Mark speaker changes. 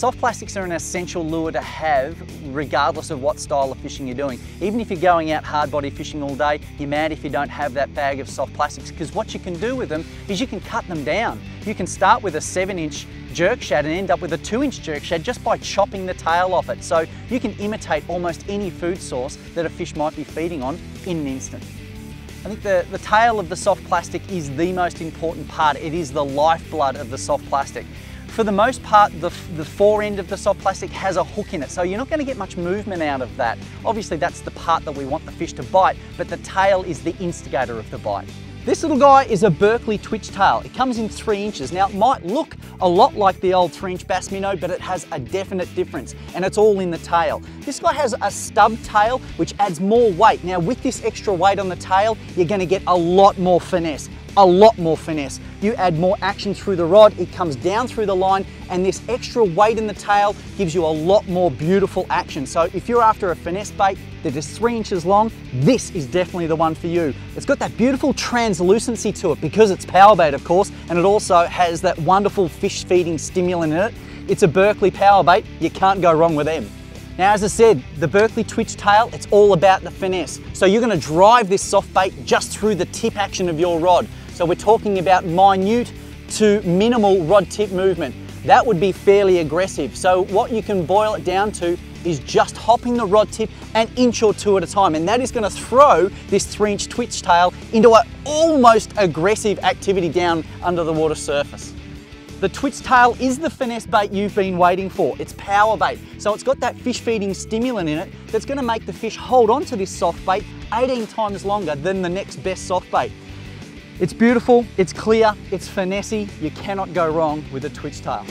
Speaker 1: soft plastics are an essential lure to have regardless of what style of fishing you're doing. Even if you're going out hard body fishing all day, you're mad if you don't have that bag of soft plastics, because what you can do with them is you can cut them down. You can start with a 7-inch jerk shad and end up with a 2-inch jerk shad just by chopping the tail off it. So you can imitate almost any food source that a fish might be feeding on in an instant. I think the tail of the soft plastic is the most important part. It is the lifeblood of the soft plastic. For the most part, the fore end of the soft plastic has a hook in it, so you're not going to get much movement out of that. Obviously, that's the part that we want the fish to bite, but the tail is the instigator of the bite. This little guy is a Berkley Twitchtail. It comes in 3 inches. Now, it might look a lot like the old 3-inch bass minnow, but it has a definite difference, and it's all in the tail. This guy has a stub tail, which adds more weight. Now, with this extra weight on the tail, you're going to get a lot more finesse. A lot more finesse. You add more action through the rod, it comes down through the line, and this extra weight in the tail gives you a lot more beautiful action. So if you're after a finesse bait that is 3 inches long, this is definitely the one for you. It's got that beautiful translucency to it because it's power bait, of course, and it also has that wonderful fish feeding stimulant in it. It's a Berkley power bait, you can't go wrong with them. Now, as I said, the Berkley Twitchtail, it's all about the finesse. So you're going to drive this soft bait just through the tip action of your rod. So we're talking about minute to minimal rod tip movement. That would be fairly aggressive. So what you can boil it down to is just hopping the rod tip an inch or two at a time. And that is going to throw this 3-inch Twitchtail into an almost aggressive activity down under the water surface. The Twitchtail is the finesse bait you've been waiting for. It's power bait. So it's got that fish feeding stimulant in it that's going to make the fish hold on to this soft bait 18 times longer than the next best soft bait. It's beautiful, it's clear, it's finessey. You cannot go wrong with a Twitchtail.